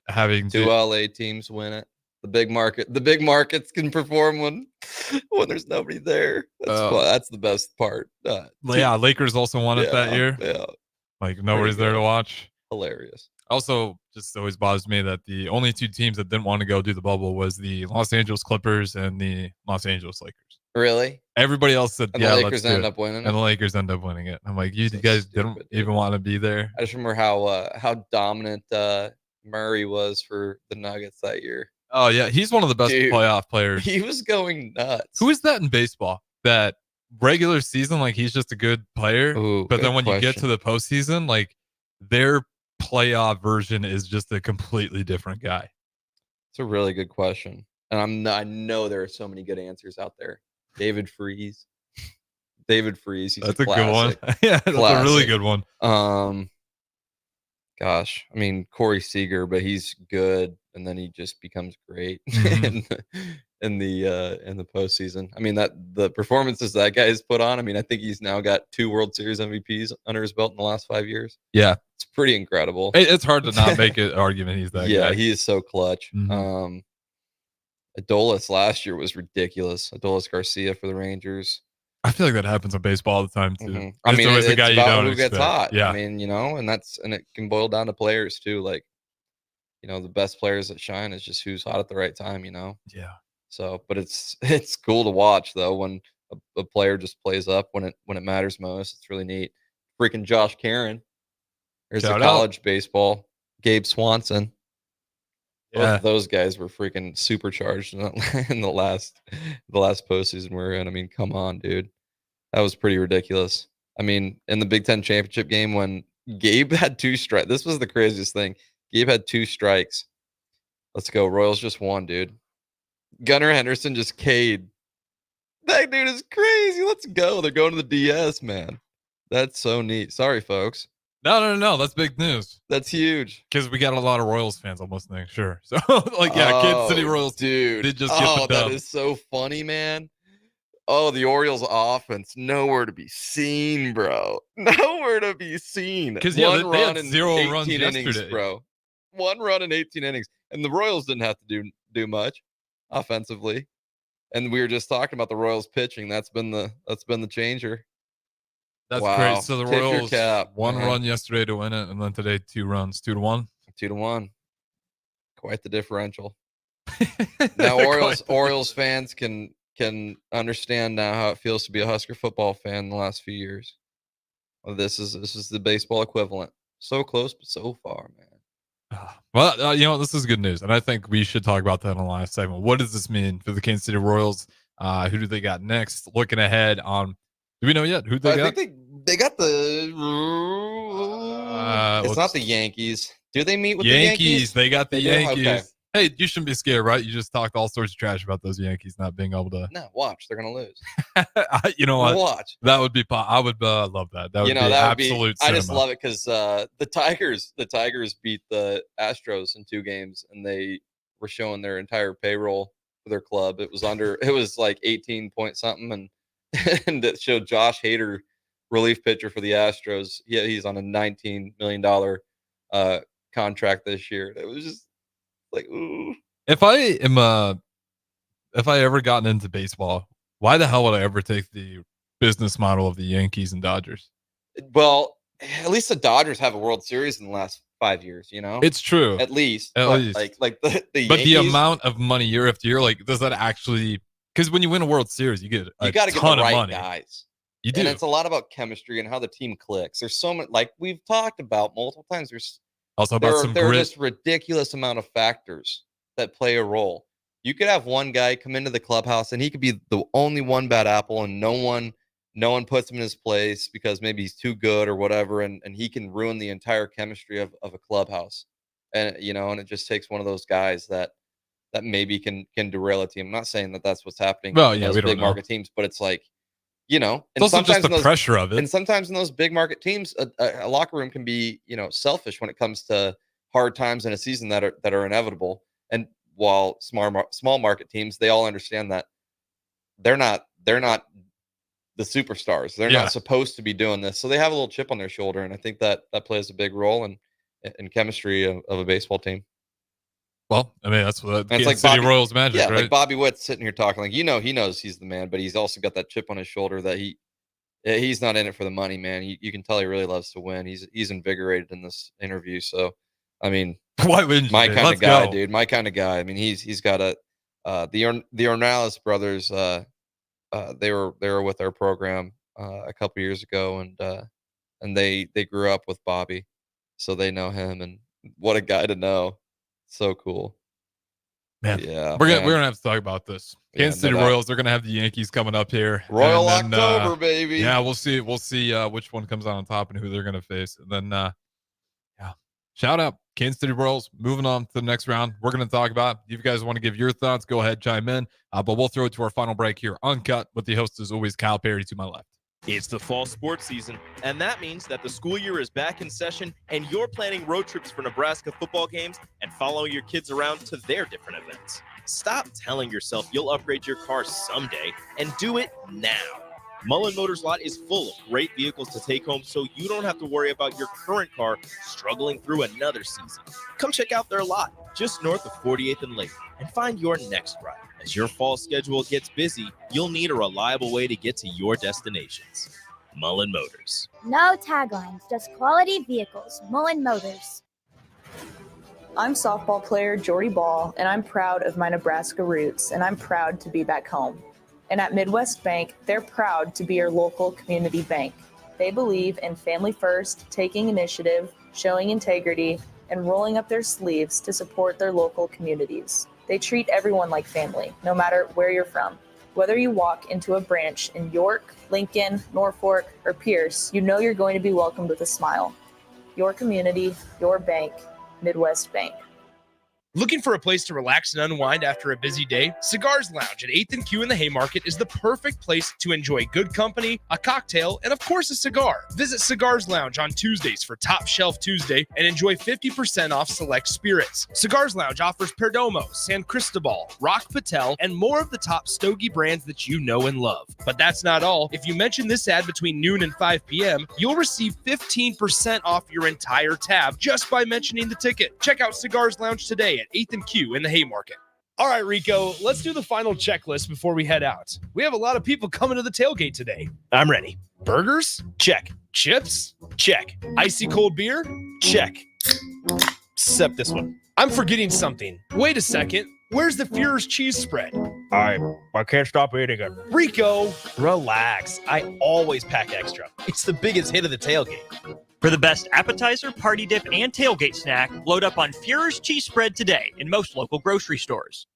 Having 2 LA teams win it. The big markets can perform when there's nobody there. That's the best part. Lakers also won it that year. Yeah. Like nobody's there to watch. Hilarious. Also, just always bothers me that the only 2 teams that didn't want to go do the bubble was the Los Angeles Clippers and the Los Angeles Lakers. Really? Everybody else said, and the Lakers end up winning it. And the Lakers end up winning it. I'm like, you guys didn't even want to be there. I just remember how dominant Murray was for the Nuggets that year. Oh, yeah. He's one of the best playoff players. He was going nuts. Who is that in baseball? That regular season, like he's just a good player. But then when you get to the postseason, like their playoff version is just a completely different guy. It's a really good question. And I know there are so many good answers out there. David Freese. He's that's a good one. Yeah, that's a really good one. Gosh, I mean Corey Seager, but he's good, and then he just becomes great in the postseason. I mean the performances that guy has put on. I mean, I think he's now got 2 World Series MVPs under his belt in the last 5 years. Yeah, it's pretty incredible. It's hard to not make an argument he's that guy. Yeah, he is so clutch. Adolis last year was ridiculous. Adolis Garcia for the Rangers. I feel like that happens in baseball all the time too. Mm-hmm. I mean, it's the guy you don't expect. Gets hot. Yeah, I mean, and it can boil down to players too. Like, the best players that shine is just who's hot at the right time. Yeah. So, but it's cool to watch though when a player just plays up when it matters most. It's really neat. Freaking Josh Caron. There's the college baseball. Gabe Swanson. Yeah. Both of those guys were freaking supercharged in the last postseason we're in. I mean, come on, dude. That was pretty ridiculous. I mean, in the Big Ten championship game when Gabe had 2 strikes, this was the craziest thing. Gabe had 2 strikes. Let's go. Royals just won, dude. Gunnar Henderson just K'd. That dude is crazy. Let's go. They're going to the DS, man. That's so neat. Sorry, folks. No. That's big news. That's huge. Because we got a lot of Royals fans almost next sure. So, Kansas City Royals, dude. Did just get the dub. That is so funny, man. Oh, the Orioles offense, nowhere to be seen, bro. Nowhere to be seen. Because they had 0 runs innings, yesterday, bro. 1 run in 18 innings, and the Royals didn't have to do much offensively. And we were just talking about the Royals pitching. That's been the changer. That's wow. great. So the Tip your Royals cap, 1 man. run yesterday to win it, and then today 2 runs, 2-1. 2-1. Quite the differential. Now Orioles fans can understand now how it feels to be a Husker football fan in the last few years. Well, this is the baseball equivalent. So close, but so far, man. Well, this is good news, and I think we should talk about that in the last segment. What does this mean for the Kansas City Royals? Who do they got next? Looking ahead on, do we know yet who they got? I think they got the. It's not the Yankees. Do they meet with the Yankees? They got the Yankees. Okay. Hey, you shouldn't be scared, right? You just talked all sorts of trash about those Yankees not being able to. No, watch. They're gonna lose. You know what? Watch. That would be. I would love that. That would be absolute. I just love it because the Tigers beat the Astros in 2 games, and they were showing their entire payroll for their club. It was like 18 point something, and it showed Josh Hader, relief pitcher for the Astros. Yeah, he's on a $19 million contract this year. It was just like, ooh. If I ever gotten into baseball, why the hell would I ever take the business model of the Yankees and Dodgers? Well, at least the Dodgers have a World Series in the last 5 years, It's true. At least. At But least. Like the But the Yankees, amount of money year after year, like, does that actually? Because when you win a World Series, you get you got to get the ton of right money. guys. You do. And it's a lot about chemistry and how the team clicks. There's so much, like we've talked about multiple times. Also about some there are grit. just ridiculous amount of factors that play a role. You could have one guy come into the clubhouse and he could be the only one bad apple, and no one puts him in his place because maybe he's too good or whatever, and he can ruin the entire chemistry of a clubhouse. And and it just takes one of those guys that maybe can derail a team. I'm not saying that that's what's happening Well, in yeah, those we don't big know. market teams, but it's like, It's and also just sometimes the in those, pressure of it. and sometimes in those big market teams, a locker room can be, selfish when it comes to hard times in a season that are inevitable. And while small market teams, they all understand that they're not the superstars. They're Yeah. not supposed to be doing this, so they have a little chip on their shoulder, and I think that plays a big role in chemistry of a baseball team. Well, I mean, that's what And it's Kansas City Royals magic, yeah, right? like Bobby Witt's sitting here talking like, he knows he's the man, but he's also got that chip on his shoulder that he's not in it for the money, man. You can tell he really loves to win. He's invigorated in this interview. So, I mean, why wouldn't my you? kind Let's of guy, go. dude. My kind of guy. I mean, he's got the Ornelas brothers. They were with our program a couple years ago, and they grew up with Bobby, so they know him. And what a guy to know. So cool. Man, yeah, we're gonna have to talk about this. Yeah, Kansas no City doubt. Royals, they're gonna have the Yankees coming up here. Royal And then, October, baby. Yeah, we'll see which one comes out on top and who they're gonna face. And then yeah. Shout out Kansas City Royals. Moving on to the next round. We're gonna talk about. If you guys want to give your thoughts, go ahead, chime in. But we'll throw it to our final break here. Uncut with the host as always, Kyle Perry to my left. It's the fall sports season, and that means that the school year is back in session and you're planning road trips for Nebraska football games and following your kids around to their different events. Stop telling yourself you'll upgrade your car someday and do it now. Mullen Motors Lot is full of great vehicles to take home so you don't have to worry about your current car struggling through another season. Come check out their lot just north of 48th and Lake and find your next ride. As your fall schedule gets busy, you'll need a reliable way to get to your destinations. Mullen Motors. No taglines, just quality vehicles. Mullen Motors. I'm softball player Jordy Ball, and I'm proud of my Nebraska roots, and I'm proud to be back home. And at Midwest Bank, they're proud to be your local community bank. They believe in family first, taking initiative, showing integrity, and rolling up their sleeves to support their local communities. They treat everyone like family, no matter where you're from. Whether you walk into a branch in York, Lincoln, Norfolk, or Pierce, you know you're going to be welcomed with a smile. Your community, your bank, Midwest Bank. Looking for a place to relax and unwind after a busy day? Cigars Lounge at 8th and Q in the Haymarket is the perfect place to enjoy good company, a cocktail, and of course a cigar. Visit Cigars Lounge on Tuesdays for Top Shelf Tuesday and enjoy 50% off select spirits. Cigars Lounge offers Perdomo, San Cristobal, Rock Patel, and more of the top stogie brands that you know and love. But that's not all. If you mention this ad between noon and 5 p.m., you'll receive 15% off your entire tab just by mentioning the ticket. Check out Cigars Lounge today at 8th and Q in the Haymarket. All right, Rico, let's do the final checklist before we head out. We have a lot of people coming to the tailgate today. I'm ready. Burgers? Check. Chips? Check. Icy cold beer? Check. Except this one. I'm forgetting something. Wait a second. Where's the Führer's cheese spread? I can't stop eating it. Rico, relax. I always pack extra. It's the biggest hit of the tailgate. For the best appetizer, party dip, and tailgate snack, load up on Führer's cheese spread today in most local grocery stores.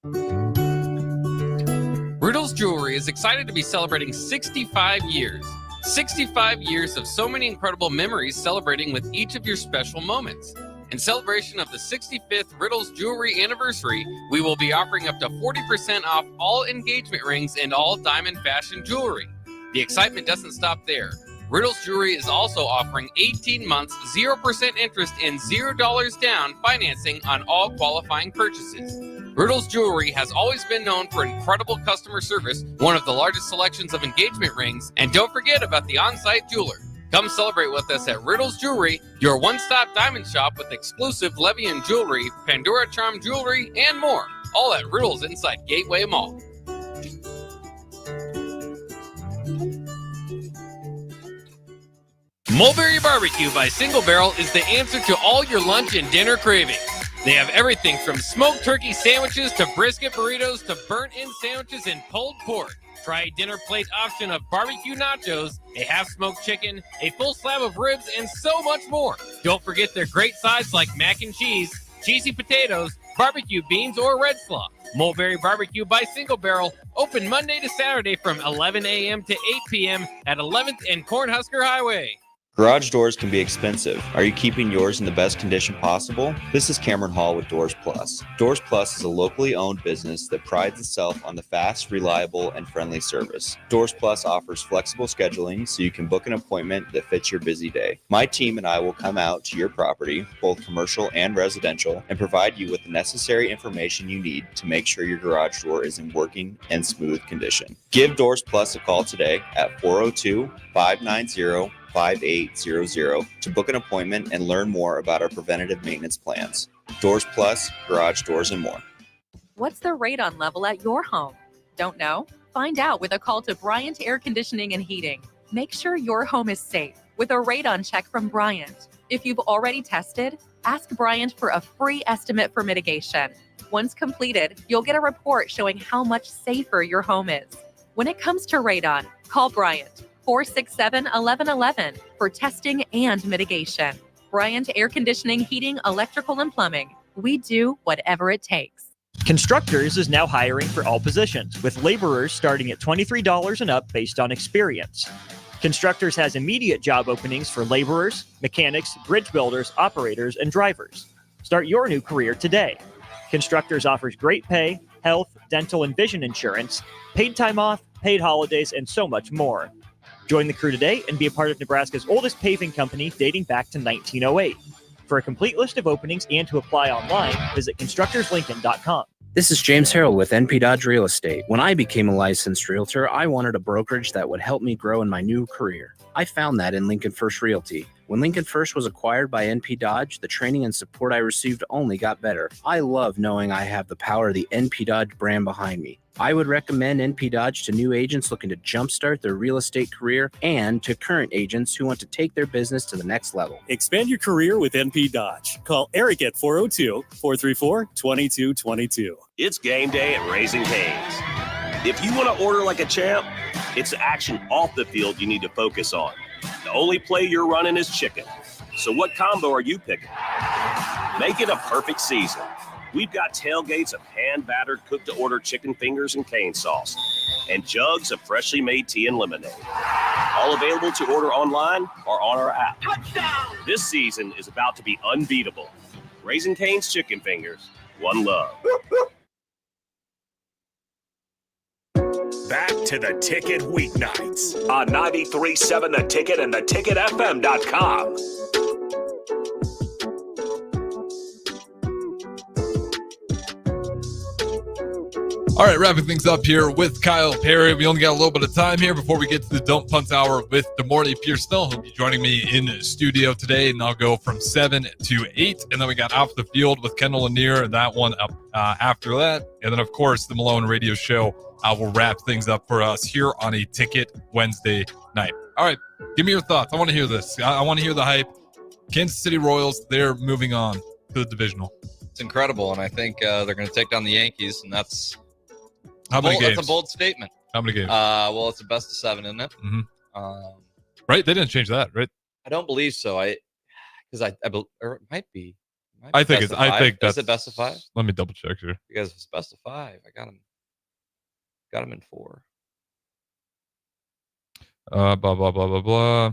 Riddle's Jewelry is excited to be celebrating 65 years. 65 years of so many incredible memories celebrating with each of your special moments. In celebration of the 65th Riddle's Jewelry anniversary, we will be offering up to 40% off all engagement rings and all diamond fashion jewelry. The excitement doesn't stop there. Riddle's Jewelry is also offering 18 months, 0% interest and $0 down financing on all qualifying purchases. Riddle's Jewelry has always been known for incredible customer service, one of the largest selections of engagement rings, and don't forget about the on-site jeweler. Come celebrate with us at Riddle's Jewelry, your one-stop diamond shop with exclusive Levian jewelry, Pandora Charm jewelry, and more. All at Riddle's inside Gateway Mall. Mulberry Barbecue by Single Barrel is the answer to all your lunch and dinner cravings. They have everything from smoked turkey sandwiches to brisket burritos to burnt-in sandwiches and pulled pork. Try a dinner plate option of barbecue nachos, a half-smoked chicken, a full slab of ribs, and so much more. Don't forget their great sides like mac and cheese, cheesy potatoes, barbecue beans, or red slaw. Mulberry Barbecue by Single Barrel, open Monday to Saturday from 11 a.m. to 8 p.m. at 11th and Cornhusker Highway. Garage doors can be expensive. Are you keeping yours in the best condition possible? This is Cameron Hall with Doors Plus. Doors Plus is a locally owned business that prides itself on the fast, reliable, and friendly service. Doors Plus offers flexible scheduling so you can book an appointment that fits your busy day. My team and I will come out to your property, both commercial and residential, and provide you with the necessary information you need to make sure your garage door is in working and smooth condition. Give Doors Plus a call today at 402-590-5800 to book an appointment and learn more about our preventative maintenance plans. Doors Plus, garage doors, and more. What's the radon level at your home? Don't know? Find out with a call to Bryant Air Conditioning and Heating. Make sure your home is safe with a radon check from Bryant. If you've already tested, ask Bryant for a free estimate for mitigation. Once completed, you'll get a report showing how much safer your home is. When it comes to radon, call Bryant. 467-1111 for testing and mitigation. Bryant Air Conditioning, Heating, Electrical, and Plumbing. We do whatever it takes. Constructors is now hiring for all positions, with laborers starting at $23 and up based on experience. Constructors has immediate job openings for laborers, mechanics, bridge builders, operators, and drivers. Start your new career today. Constructors offers great pay, health, dental, and vision insurance, paid time off, paid holidays, and so much more. Join the crew today and be a part of Nebraska's oldest paving company dating back to 1908. For a complete list of openings and to apply online, visit constructorslincoln.com. This is James Harrell with NP Dodge Real Estate. When I became a licensed realtor, I wanted a brokerage that would help me grow in my new career. I found that in Lincoln First Realty. When Lincoln First was acquired by NP Dodge, the training and support I received only got better. I love knowing I have the power of the NP Dodge brand behind me. I would recommend NP Dodge to new agents looking to jumpstart their real estate career and to current agents who want to take their business to the next level. Expand your career with NP Dodge. Call Eric at 402-434-2222. It's game day at Raising Cane's. If you want to order like a champ, it's action off the field you need to focus on. The only play you're running is chicken. So what combo are you picking? Make it a perfect season. We've got tailgates of hand-battered, cooked-to-order chicken fingers and cane sauce, and jugs of freshly made tea and lemonade. All available to order online or on our app. Touchdown! This season is about to be unbeatable. Raising Cane's Chicken Fingers. One love. Back to the Ticket weeknights on 93.7 The Ticket and theticketfm.com. All right, wrapping things up here with Kyle Perry. We only got a little bit of time here before we get to the Don't Punt Hour with DeMorty Piersnell, who'll be joining me in the studio today, and I'll go from 7 to 8. And then we got Off the Field with Kendall Lanier, and that one up after that. And then, of course, the Malone Radio Show will wrap things up for us here on a Ticket Wednesday night. All right, give me your thoughts. I want to hear this. I want to hear the hype. Kansas City Royals, they're moving on to the divisional. It's incredible, and I think they're going to take down the Yankees, and that's how many games? That's a bold statement. How many games? Well, it's a best of 7, isn't it? Mm-hmm. Right? They didn't change that, right? I don't believe so. Or it might be. I think it's. I think that's it. Best of 5. Let me double check here. Because it's best of 5. I got him in 4. Blah blah blah blah blah.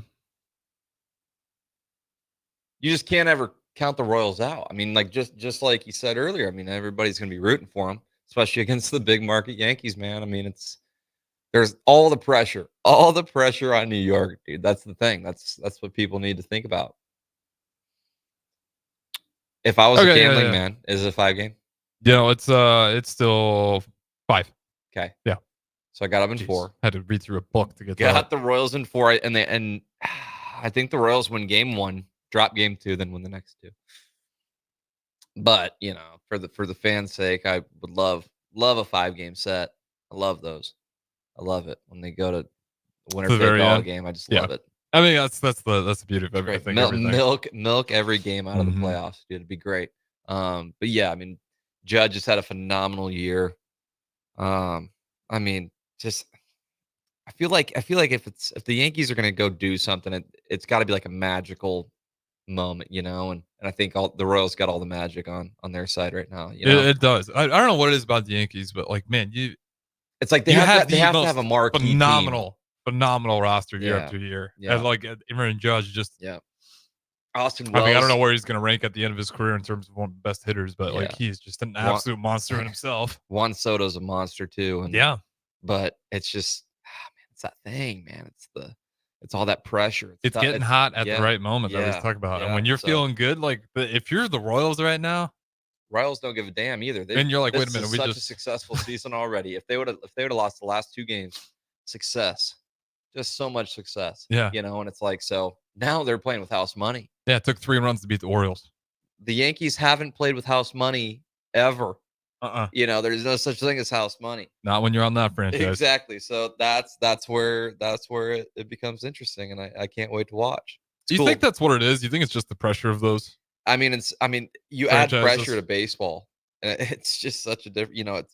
You just can't ever count the Royals out. I mean, like just like you said earlier. I mean, everybody's going to be rooting for them, especially against the big market Yankees, man. I mean, there's all the pressure on New York, dude. That's the thing. That's what people need to think about. If I was a gambling man, is it a 5 game? Yeah, it's still 5. Okay. Yeah. So I got them in 4. Had to read through a book to get got the Royals in 4, and I think the Royals win game 1, drop game 2, then win the next 2. But for the fans' sake, I would love a 5-game set. I love those. I love it when they go to winner take all game. I just love it. I mean, that's the beauty of everything. Milk every game out of the playoffs, dude. It'd be great. But yeah, I mean, Judge has had a phenomenal year. I mean, just I feel like if the Yankees are going to go do something, it's got to be like a magical moment, and I think the Royals got all the magic on their side right now. It does. I don't know what it is about the Yankees, but like, man, it's like they have to have a marquee phenomenal roster year Yeah. after year. Yeah. And like Aaron Judge, just Austin I Wells. mean, I don't know where he's going to rank at the end of his career in terms of one of the best hitters, but like Yeah. he's just an absolute monster in himself. Juan Soto's a monster too, and but it's just man, it's that thing, man. It's all that pressure. It's getting hot at the right moment that we talk about, and when you're feeling good, like if you're the Royals right now, Royals don't give a damn either. And you're like, this wait a minute, is we such just a successful season already. If they would have lost the last 2 games, success, just so much success. Yeah. And it's like, so now they're playing with house money. Yeah, it took 3 runs to beat the Orioles. The Yankees haven't played with house money ever. There's no such thing as house money. Not when you're on that franchise. Exactly. So that's where it becomes interesting, and I can't wait to watch. Do you think that's what it is? You think it's just the pressure of those? I mean, you add pressure to baseball, and it's just such a different.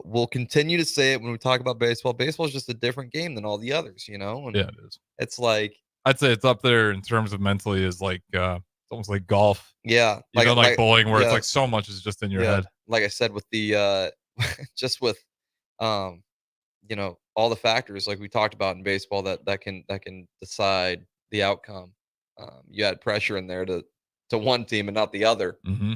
We'll continue to say it when we talk about baseball. Baseball is just a different game than all the others, And Yeah, it is. It's like I'd say it's up there in terms of mentally is like it's almost like golf. Yeah, like bowling, where it's like so much is just in your head. Like I said, with the just with all the factors like we talked about in baseball that can decide the outcome. You add pressure in there to one team and not the other. Mm-hmm.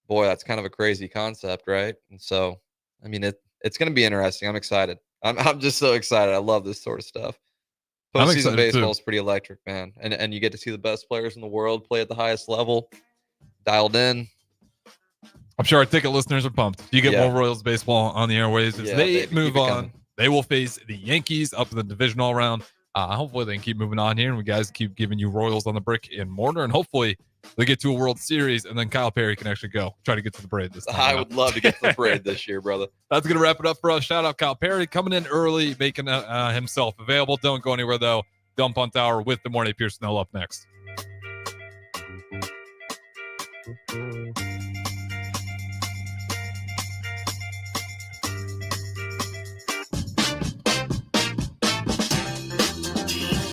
Boy, that's kind of a crazy concept, right? And so, I mean, it's going to be interesting. I'm excited. I'm just so excited. I love this sort of stuff. Postseason baseball is pretty electric, man. And you get to see the best players in the world play at the highest level, dialed in. I'm sure our ticket listeners are pumped. You get more Royals baseball on the airways as they move on. They will face the Yankees up in the divisional round. Hopefully they can keep moving on here, and we guys keep giving you Royals on the brick and mortar, and hopefully they get to a World Series, and then Kyle Perry can actually try to get to the parade this time. I would love to get to the parade this year, brother. That's going to wrap it up for us. Shout out Kyle Perry coming in early, making himself available. Don't go anywhere, though. Dump on Tower with the Morning Pierce Snell up next.